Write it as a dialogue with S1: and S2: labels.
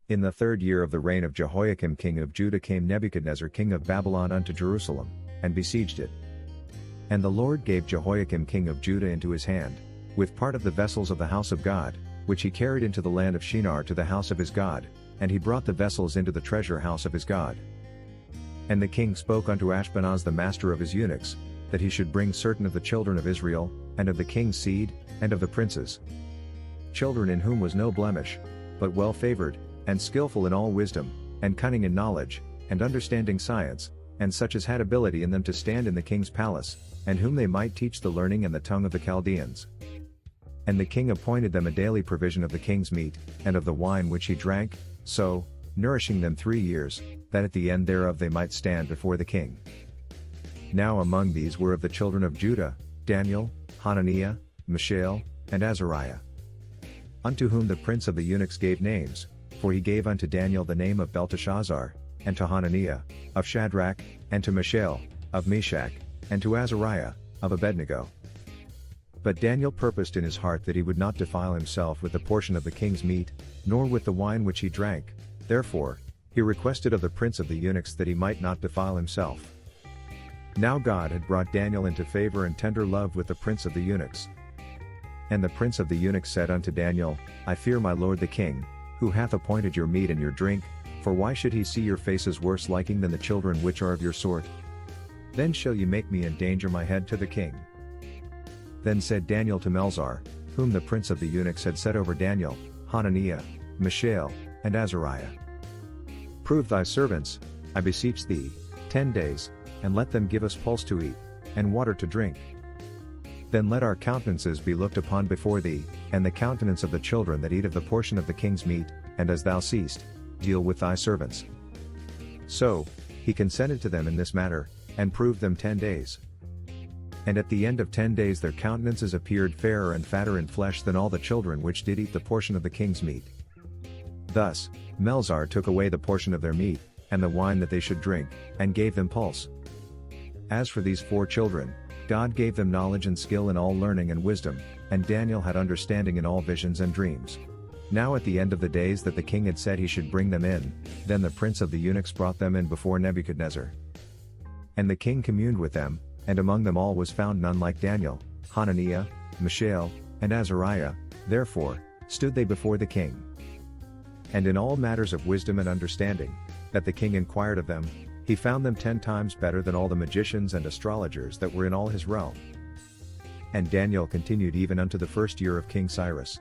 S1: In the 3rd year of the reign of Jehoiakim king of Judah came Nebuchadnezzar king of Babylon unto Jerusalem, and besieged it. And the Lord gave Jehoiakim king of Judah into his hand, with part of the vessels of the house of God, which he carried into the land of Shinar to the house of his God, and he brought the vessels into the treasure house of his God. And the king spoke unto Ashpenaz the master of his eunuchs, that he should bring certain of the children of Israel, and of the king's seed, and of the princes, children in whom was no blemish, but well favoured, and skilful in all wisdom, and cunning in knowledge, and understanding science, and such as had ability in them to stand in the king's palace, and whom they might teach the learning and the tongue of the Chaldeans. And the king appointed them a daily provision of the king's meat, and of the wine which he drank, so, nourishing them 3 years, that at the end thereof they might stand before the king. Now among these were of the children of Judah, Daniel, Hananiah, Mishael, and Azariah, unto whom the prince of the eunuchs gave names, for he gave unto Daniel the name of Belteshazzar, and to Hananiah, of Shadrach, and to Mishael, of Meshach, and to Azariah, of Abednego. But Daniel purposed in his heart that he would not defile himself with the portion of the king's meat, nor with the wine which he drank, therefore, he requested of the prince of the eunuchs that he might not defile himself. Now God had brought Daniel into favour and tender love with the prince of the eunuchs. And the prince of the eunuchs said unto Daniel, I fear my lord the king, who hath appointed your meat and your drink, for why should he see your faces worse liking than the children which are of your sort? Then shall ye make me endanger my head to the king. Then said Daniel to Melzar, whom the prince of the eunuchs had set over Daniel, Hananiah, Mishael, and Azariah, prove thy servants, I beseech thee, 10 days, and let them give us pulse to eat, and water to drink. Then let our countenances be looked upon before thee, and the countenance of the children that eat of the portion of the king's meat, and as thou seest, deal with thy servants. So, he consented to them in this matter, and proved them 10 days. And at the end of 10 days their countenances appeared fairer and fatter in flesh than all the children which did eat the portion of the king's meat. Thus, Melzar took away the portion of their meat, and the wine that they should drink, and gave them pulse. As for these 4 children, God gave them knowledge and skill in all learning and wisdom, and Daniel had understanding in all visions and dreams. Now at the end of the days that the king had said he should bring them in, then the prince of the eunuchs brought them in before Nebuchadnezzar. And the king communed with them, and among them all was found none like Daniel, Hananiah, Mishael, and Azariah, therefore, stood they before the king. And in all matters of wisdom and understanding, that the king inquired of them, he found them 10 times better than all the magicians and astrologers that were in all his realm. And Daniel continued even unto the 1st year of King Cyrus.